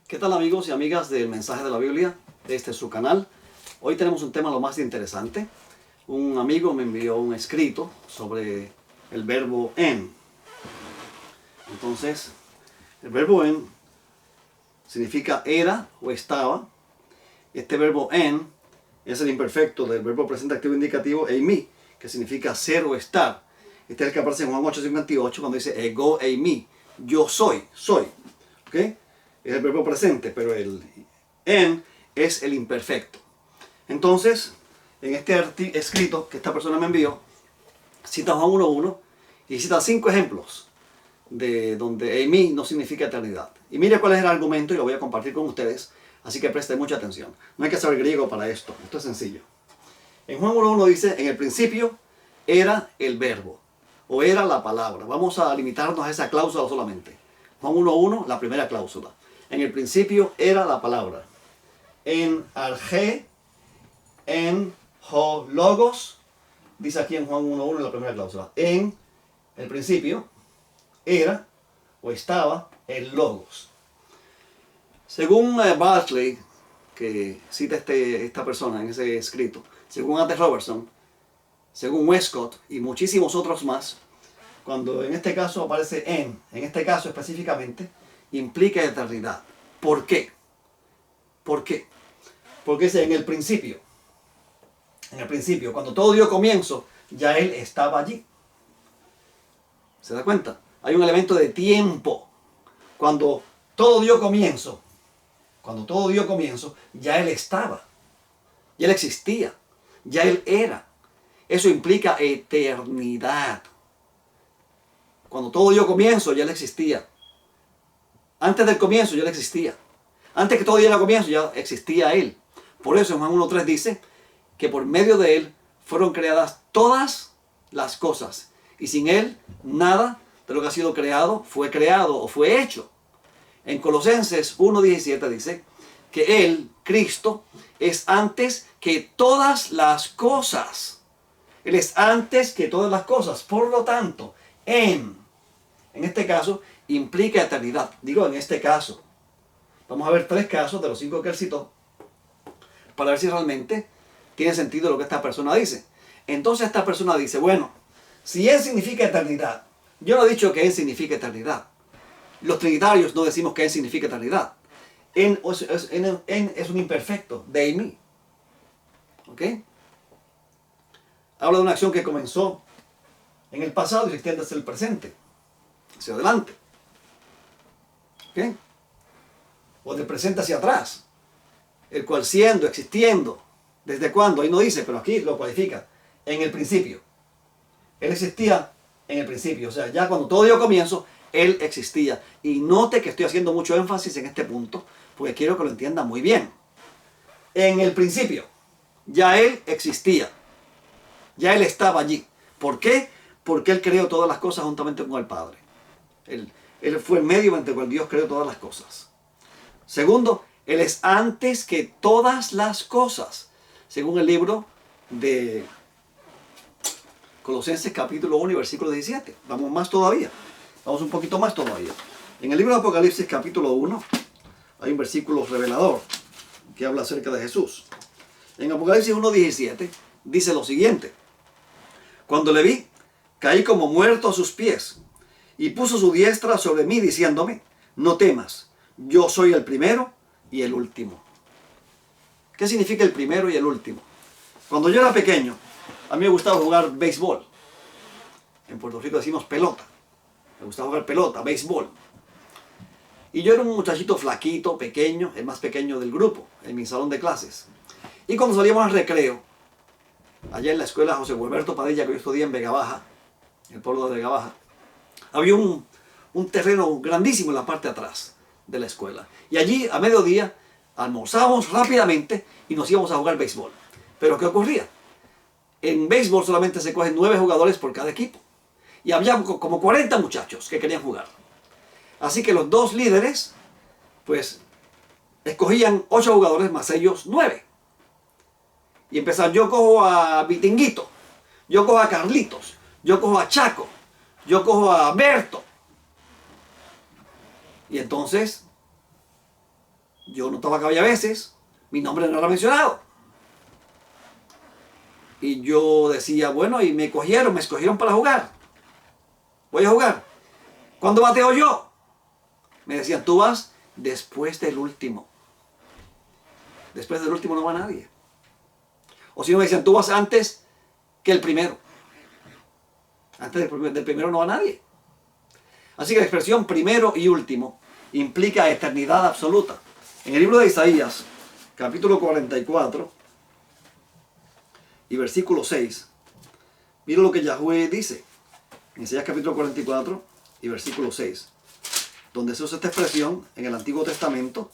¿Qué tal amigos y amigas del Mensaje de la Biblia? Este es su canal. Hoy tenemos un tema lo más interesante. Un amigo me envió un escrito sobre el verbo en. Entonces, el verbo en significa era o estaba. Este verbo en es el imperfecto del verbo presente activo indicativo eimi, que significa ser o estar. Este es el que aparece en Juan 8:58 cuando dice ego eimi, yo soy. ¿Okay? Es el verbo presente, pero el en es el imperfecto. Entonces, en este escrito que esta persona me envió, cita Juan 1:1 y cita 5 ejemplos de donde eimi no significa eternidad. Y mire cuál es el argumento y lo voy a compartir con ustedes, así que preste mucha atención. No hay que saber griego para esto es sencillo. En Juan 1:1 dice, en el principio era el verbo, o era la palabra. Vamos a limitarnos a esa cláusula solamente. Juan 1:1, la primera cláusula. En el principio era la palabra. En arge, en ho logos, dice aquí en Juan 1:1 la primera cláusula. En el principio era o estaba el logos. Según Barclay, que cita esta persona en ese escrito, según A.T. Robertson, según Westcott y muchísimos otros más, cuando en este caso aparece en este caso específicamente, implica eternidad. ¿Por qué? ¿Por qué? Porque dice en el principio, cuando todo dio comienzo, ya Él estaba allí. ¿Se da cuenta? Hay un elemento de tiempo. Cuando todo dio comienzo, ya Él estaba. Ya Él existía. Ya Él era. Eso implica eternidad. Cuando todo dio comienzo, ya Él existía. Antes del comienzo, ya Él existía. Antes que todo diera comienzo, ya existía Él. Por eso en Juan 1:3 dice que por medio de Él fueron creadas todas las cosas. Y sin Él, nada de lo que ha sido creado o fue hecho. En Colosenses 1:17 dice que Él, Cristo, es antes que todas las cosas. Él es antes que todas las cosas. Por lo tanto, en este caso, implica eternidad. Digo, en este caso. Vamos a ver 3 casos de los 5 que él citó para ver si realmente tiene sentido lo que esta persona dice. Entonces esta persona dice, bueno, si en significa eternidad, yo no he dicho que en significa eternidad. Los trinitarios no decimos que en significa eternidad. En es un imperfecto, de mí. ¿Ok? Habla de una acción que comenzó en el pasado y se extiende hacia el presente, hacia adelante. ¿Ok? O del presente hacia atrás. El cual siendo, existiendo. ¿Desde cuándo? Ahí no dice, pero aquí lo cualifica. En el principio. Él existía en el principio. O sea, ya cuando todo dio comienzo, Él existía. Y note que estoy haciendo mucho énfasis en este punto, porque quiero que lo entienda muy bien. En el principio, ya Él existía. Ya Él estaba allí. ¿Por qué? Porque Él creó todas las cosas juntamente con el Padre. Él fue el medio mediante el cual Dios creó todas las cosas. Segundo, Él es antes que todas las cosas. Según el libro de Colosenses capítulo 1 y versículo 17. Vamos más todavía. Vamos un poquito más todavía. En el libro de Apocalipsis capítulo 1 hay un versículo revelador que habla acerca de Jesús. En Apocalipsis 1:17 dice lo siguiente. Cuando le vi, caí como muerto a sus pies y puso su diestra sobre mí diciéndome, no temas, yo soy el primero y el último. ¿Qué significa el primero y el último? Cuando yo era pequeño, a mí me gustaba jugar béisbol. En Puerto Rico decimos pelota. Me gustaba jugar pelota, béisbol. Y yo era un muchachito flaquito, pequeño, el más pequeño del grupo, en mi salón de clases. Y cuando salíamos al recreo, allá en la escuela José Gualberto Padilla, que yo estudié en Vega Baja, el pueblo de Vega Baja, había un terreno grandísimo en la parte de atrás de la escuela. Y allí, a mediodía, almorzábamos rápidamente y nos íbamos a jugar béisbol. Pero ¿qué ocurría? En béisbol solamente se cogen 9 jugadores por cada equipo. Y había como 40 muchachos que querían jugar. Así que los 2 líderes, pues, escogían 8 jugadores más ellos 9. Y empezaron, yo cojo a Vitinguito, yo cojo a Carlitos, yo cojo a Chaco, yo cojo a Berto. Y entonces yo notaba que había veces mi nombre no era mencionado. Y yo decía, bueno, y me escogieron para jugar. Voy a jugar. ¿Cuándo bateo yo? Me decían, tú vas después del último. Después del último no va nadie. O si no me decían, tú vas antes que el primero. Antes del primero no va nadie. Así que la expresión primero y último implica eternidad absoluta. En el libro de Isaías, capítulo 44 y versículo 6, mira lo que Yahweh dice. En Isaías capítulo 44 y versículo 6, donde se usa esta expresión en el Antiguo Testamento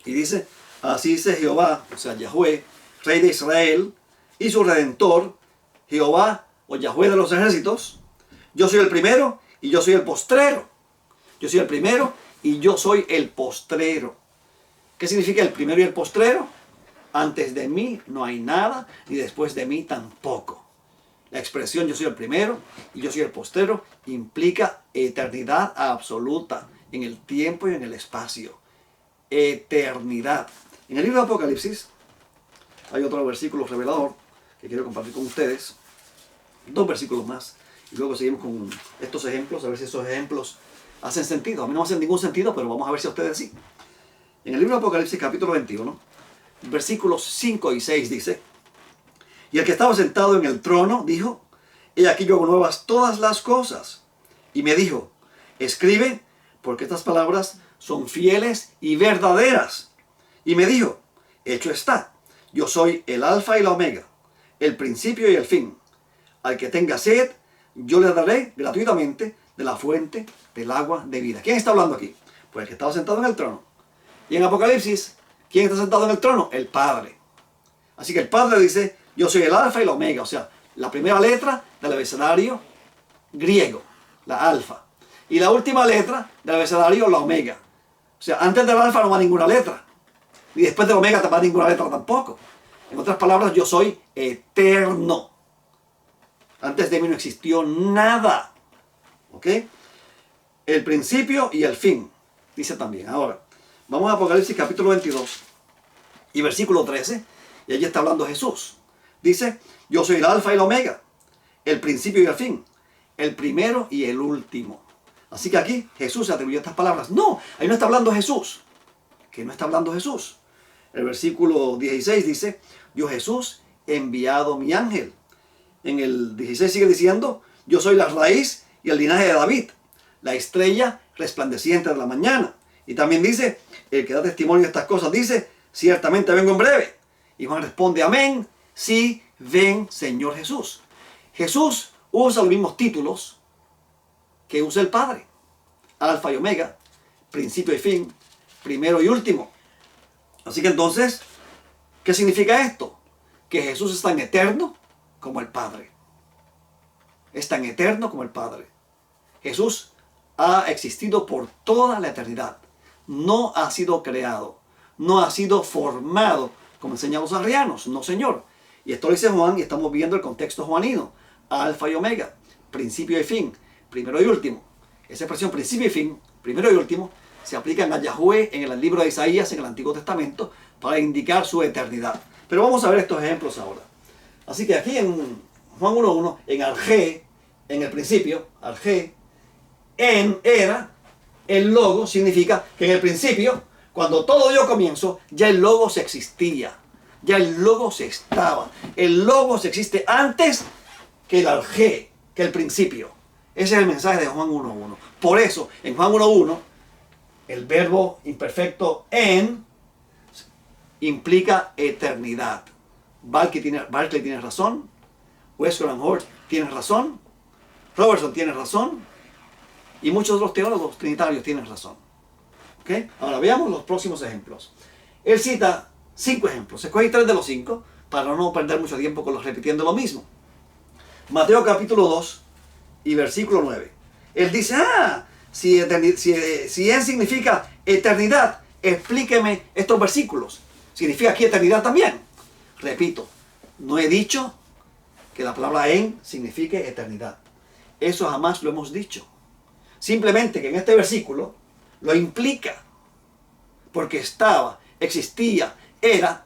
y dice, así dice Jehová, o sea Yahweh, Rey de Israel y su Redentor, Jehová o Yahweh de los ejércitos, yo soy el primero y yo soy el postrero. Yo soy el primero y yo soy el postrero. ¿Qué significa el primero y el postrero? Antes de mí no hay nada y después de mí tampoco. La expresión yo soy el primero y yo soy el postrero implica eternidad absoluta en el tiempo y en el espacio. Eternidad. En el libro de Apocalipsis hay otro versículo revelador que quiero compartir con ustedes. 2 versículos más. Y luego seguimos con estos ejemplos, a ver si esos ejemplos hacen sentido. A mí no hacen ningún sentido, pero vamos a ver si a ustedes sí. En el libro de Apocalipsis capítulo 21, versículos 5 y 6 dice, y el que estaba sentado en el trono dijo, he aquí yo hago nuevas todas las cosas. Y me dijo, escribe, porque estas palabras son fieles y verdaderas. Y me dijo, hecho está, yo soy el alfa y la omega, el principio y el fin. Al que tenga sed, yo le daré gratuitamente de la fuente del agua de vida. ¿Quién está hablando aquí? Pues el que estaba sentado en el trono. Y en Apocalipsis, ¿quién está sentado en el trono? El Padre. Así que el Padre dice, yo soy el alfa y la omega, o sea, la primera letra del abecedario griego, la alfa. Y la última letra del abecedario, la omega. O sea, antes del alfa no va ninguna letra. Y después del omega no va ninguna letra tampoco. En otras palabras, yo soy eterno. Antes de mí no existió nada. ¿Ok? El principio y el fin, dice también. Ahora, vamos a Apocalipsis capítulo 22 y versículo 13. Y allí está hablando Jesús. Dice, yo soy el alfa y el omega, el principio y el fin, el primero y el último. Así que aquí Jesús se atribuyó estas palabras. No, ahí no está hablando Jesús. Que no está hablando Jesús. El versículo 16 dice, yo Jesús he enviado mi ángel. En el 16 sigue diciendo, yo soy la raíz y el linaje de David, la estrella resplandeciente de la mañana. Y también dice, el que da testimonio de estas cosas dice, ciertamente vengo en breve. Y Juan responde, amén, sí, ven Señor Jesús. Jesús usa los mismos títulos que usa el Padre. Alfa y omega, principio y fin, primero y último. Así que entonces, ¿qué significa esto? Que Jesús es tan eterno como el Padre. Es tan eterno como el Padre. Jesús ha existido por toda la eternidad. No ha sido creado. No ha sido formado, como enseñan los arrianos. No, Señor. Y esto lo dice Juan y estamos viendo el contexto juanino. Alfa y omega, principio y fin, primero y último. Esa expresión principio y fin, primero y último, se aplican a Yahweh en el libro de Isaías, en el Antiguo Testamento, para indicar su eternidad. Pero vamos a ver estos ejemplos ahora. Así que aquí en Juan 1.1, en Arge, en el principio, Arge, en era, el logos significa que en el principio, cuando todo dio comienzo, ya el logos existía. Ya el logos estaba. El logos existe antes que el Arge, que el principio. Ese es el mensaje de Juan 1.1. Por eso, en Juan 1.1, el verbo imperfecto en implica eternidad. Barclay tiene razón. Westcott Hort tiene razón. Robertson tiene razón. Y muchos de los teólogos trinitarios tienen razón. ¿Okay? Ahora veamos los próximos ejemplos. Él cita 5 ejemplos. Escogí 3 de los 5 para no perder mucho tiempo con los repitiendo lo mismo. Mateo capítulo 2 y versículo 9. Él dice, si en significa eternidad, explíqueme estos versículos. ¿Significa aquí eternidad también? Repito, no he dicho que la palabra en signifique eternidad. Eso jamás lo hemos dicho. Simplemente que en este versículo lo implica. porque estaba, existía, era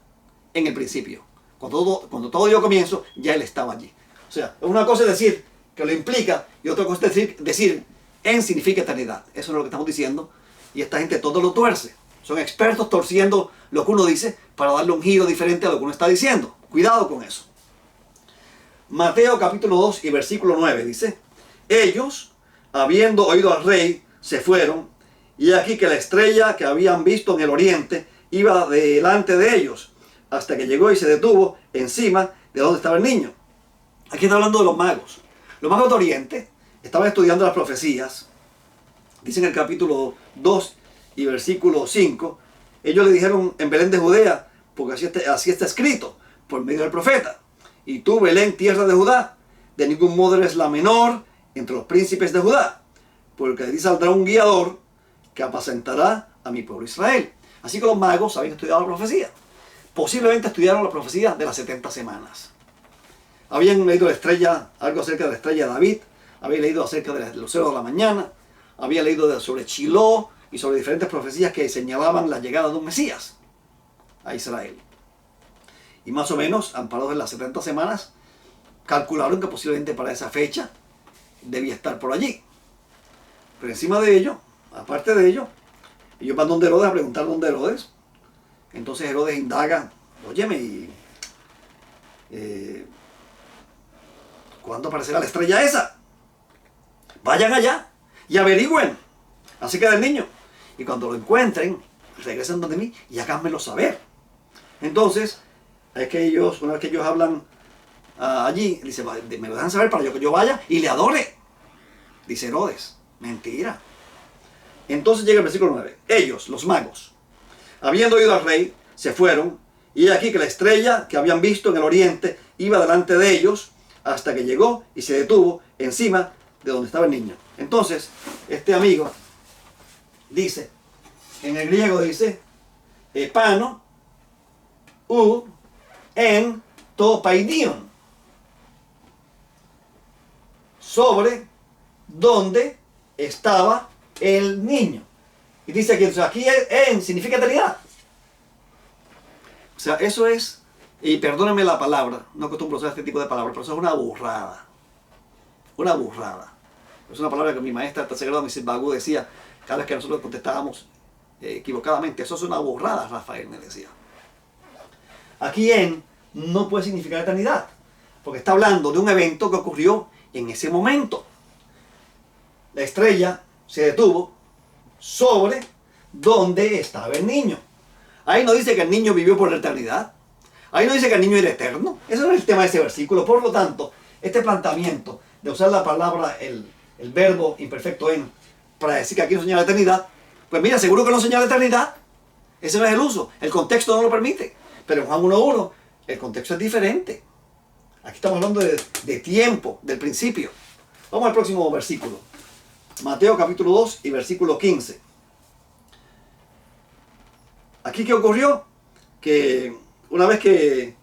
en el principio. Cuando todo dio comienzo, ya Él estaba allí. O sea, una cosa es decir que lo implica y otra cosa es decir en significa eternidad. Eso es lo que estamos diciendo y esta gente todo lo tuerce. Son expertos torciendo lo que uno dice para darle un giro diferente a lo que uno está diciendo. Cuidado con eso. Mateo capítulo 2 y versículo 9 dice: ellos, habiendo oído al rey, se fueron, y aquí que la estrella que habían visto en el oriente iba delante de ellos, hasta que llegó y se detuvo encima de donde estaba el niño. Aquí está hablando de los magos. Los magos de Oriente estaban estudiando las profecías. Dice en el capítulo 2 y versículo 5, ellos le dijeron en Belén de Judea, porque así está escrito, por medio del profeta: y tú, Belén, tierra de Judá, de ningún modo eres la menor entre los príncipes de Judá, porque de ti saldrá un guiador que apacentará a mi pueblo Israel. Así que los magos habían estudiado la profecía. Posiblemente estudiaron la profecía de las 70 semanas. Habían leído algo acerca de la estrella de David, habían leído acerca del lucero de la mañana, habían leído sobre Shiloh y sobre diferentes profecías que señalaban la llegada de un Mesías a Israel. Y más o menos, amparados en las 70 semanas, calcularon que posiblemente para esa fecha debía estar por allí. Pero encima de ello, aparte de ello, ellos van donde Herodes a preguntar dónde Herodes. Entonces Herodes indaga: óyeme, ¿cuándo aparecerá la estrella esa? Vayan allá y averigüen acerca del niño. Y cuando lo encuentren, regresen donde mí y háganmelo saber. Entonces, es que ellos, una vez que ellos hablan allí, dice: me lo dejan saber para que yo vaya y le adore. Dice Herodes: mentira. Entonces llega el versículo 9. Ellos, los magos, habiendo oído al rey, se fueron, y aquí que la estrella que habían visto en el oriente iba delante de ellos, hasta que llegó y se detuvo encima de donde estaba el niño. Entonces, este amigo dice, en el griego dice, epano u en to paidion, sobre donde estaba el niño. Y dice que aquí en significa eternidad. O sea, eso es, y perdónenme la palabra, no acostumbro a usar este tipo de palabras, pero eso es una burrada. Una burrada. Es una palabra que mi maestra tercer grado, Mrs. Bagú, decía cada vez que nosotros contestábamos equivocadamente. Eso es una burrada, Rafael me decía. Aquí en no puede significar eternidad, porque está hablando de un evento que ocurrió en ese momento. La estrella se detuvo sobre donde estaba el niño. Ahí no dice que el niño vivió por la eternidad. Ahí no dice que el niño era eterno. Ese no es el tema de ese versículo. Por lo tanto, este planteamiento de usar la palabra, el verbo imperfecto en, para decir que aquí no señala la eternidad, pues mira, seguro que no señala la eternidad. Ese no es el uso. El contexto no lo permite. Pero en Juan 1:1, el contexto es diferente. Aquí estamos hablando de tiempo, del principio. Vamos al próximo versículo. Mateo capítulo 2 y versículo 15. Aquí, ¿qué ocurrió? Que una vez que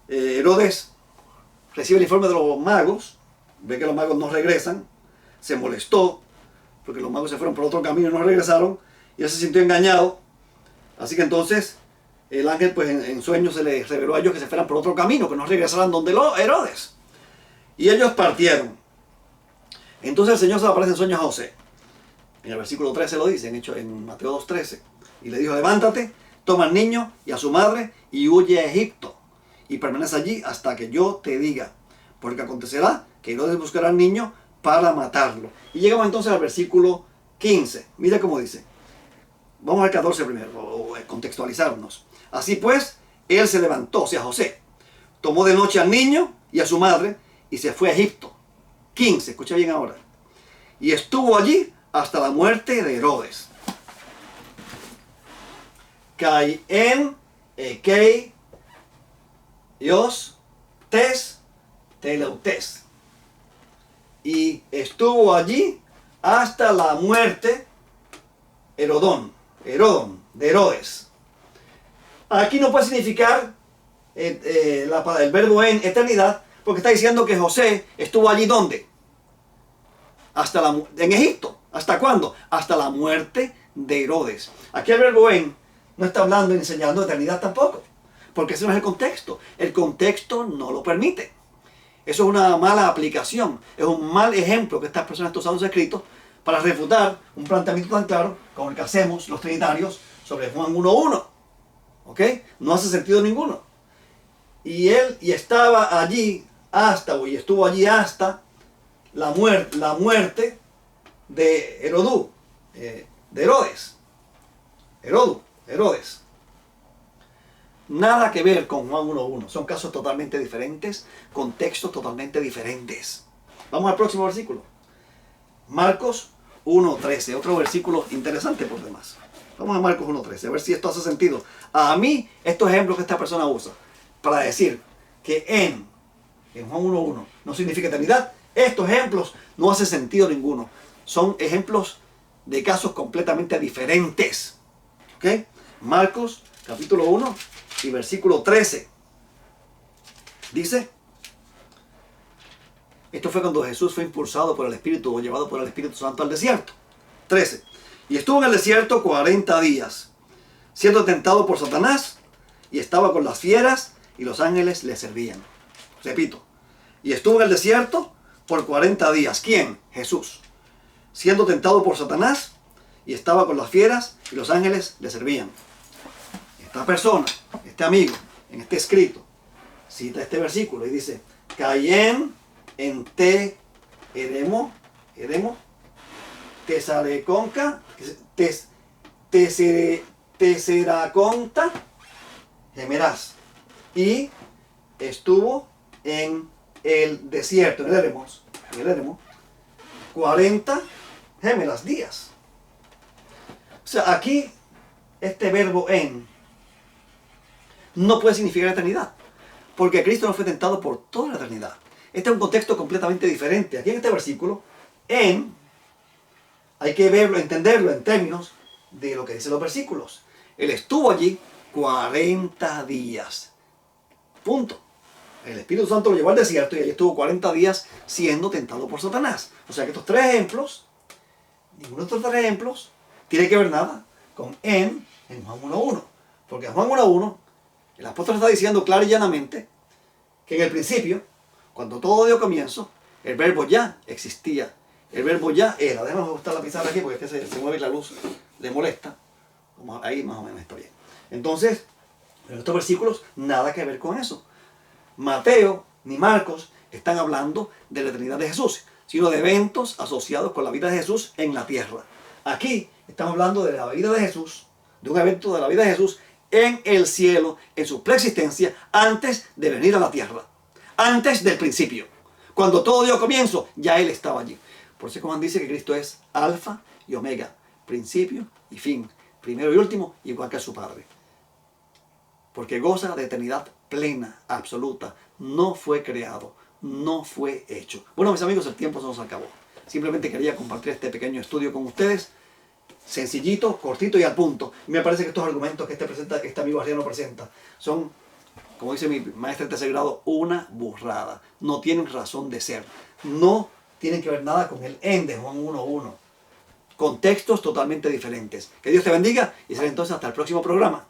Herodes recibe el informe de los magos, ve que los magos no regresan, se molestó, porque los magos se fueron por otro camino y no regresaron, y él se sintió engañado. Así que entonces el ángel, pues en sueños se les reveló a ellos que se fueran por otro camino, que no regresaran donde Herodes. Y ellos partieron. Entonces el Señor se le aparece en sueños a José. En el versículo 13 lo dice, en Mateo 2:13. Y le dijo: levántate, toma al niño y a su madre y huye a Egipto, y permanece allí hasta que yo te diga, porque acontecerá que Herodes buscará al niño para matarlo. Y llegamos entonces al versículo 15. Mira cómo dice. Vamos al 14 primero, o contextualizarnos. Así pues, él se levantó, o sea, José, tomó de noche al niño y a su madre y se fue a Egipto. 15, escucha bien ahora. Y estuvo allí hasta la muerte de Herodes. Kai en ekei ios tes teleutes. Y estuvo allí hasta la muerte Herodón de Herodes. Aquí no puede significar el verbo en eternidad, porque está diciendo que José estuvo allí ¿dónde? En Egipto. ¿Hasta cuándo? Hasta la muerte de Herodes. Aquí el verbo en No está hablando y enseñando de eternidad tampoco. Porque ese no es el contexto. El contexto no lo permite. Eso es una mala aplicación. Es un mal ejemplo que estas personas están usando sus escritos para refutar un planteamiento tan claro como el que hacemos los trinitarios sobre Juan 1.1. ¿Ok? No hace sentido ninguno. Y estaba allí estuvo allí hasta la muerte de Herodes. Herodes. Nada que ver con Juan 1.1. Son casos totalmente diferentes, contextos totalmente diferentes. Vamos al próximo versículo. Marcos 1.13. Otro versículo interesante por demás. Vamos a Marcos 1.13, a ver si esto hace sentido. A mí, estos ejemplos que esta persona usa para decir que en Juan 1.1 no significa eternidad, estos ejemplos no hacen sentido ninguno. Son ejemplos de casos completamente diferentes. ¿Ok? Marcos capítulo 1 y versículo 13. Dice, esto fue cuando Jesús fue impulsado por el Espíritu o llevado por el Espíritu Santo al desierto. 13. Y estuvo en el desierto 40 días, siendo tentado por Satanás, y estaba con las fieras, y los ángeles le servían. Repito, y estuvo en el desierto por 40 días. ¿Quién? Jesús. Siendo tentado por Satanás, y estaba con las fieras, y los ángeles le servían. Esta persona, este amigo, en este escrito, cita este versículo y dice, Cayen en te eremo, tesaraconta, gemerás. Y estuvo en el desierto, en el eremo, 40 gemelas días. O sea, aquí este verbo en no puede significar eternidad, porque Cristo no fue tentado por toda la eternidad. Este es un contexto completamente diferente. Aquí en este versículo, en, hay que verlo, entenderlo en términos de lo que dicen los versículos. Él estuvo allí 40 días. Punto. El Espíritu Santo lo llevó al desierto y allí estuvo 40 días siendo tentado por Satanás. O sea que estos tres ejemplos, ninguno de estos tres ejemplos tiene que ver nada con en Juan 1.1. Porque en Juan 1.1 el apóstol está diciendo claro y llanamente que en el principio, cuando todo dio comienzo, el verbo ya existía. El verbo ya era. Déjame ajustar la pizarra aquí porque es que se mueve la luz, le molesta. Ahí más o menos está bien. Entonces, en estos versículos nada que ver con eso. Mateo ni Marcos están hablando de la eternidad de Jesús, sino de eventos asociados con la vida de Jesús en la tierra. Aquí estamos hablando de la vida de Jesús, de un evento de la vida de Jesús en el cielo, en su preexistencia, antes de venir a la tierra, antes del principio. Cuando todo dio comienzo, ya Él estaba allí. Por eso Juan dice que Cristo es alfa y omega, principio y fin, primero y último, igual que su Padre. Porque goza de eternidad plena, absoluta. No fue creado, no fue hecho. Bueno, mis amigos, el tiempo se nos acabó. Simplemente quería compartir este pequeño estudio con ustedes. Sencillito, cortito y al punto. Y me parece que estos argumentos que este amigo Arriano presenta son, como dice mi maestra de tercer grado, una burrada. No tienen razón de ser. No tienen que ver nada con el en de Juan 1.1. Contextos totalmente diferentes. Que Dios te bendiga y será entonces hasta el próximo programa.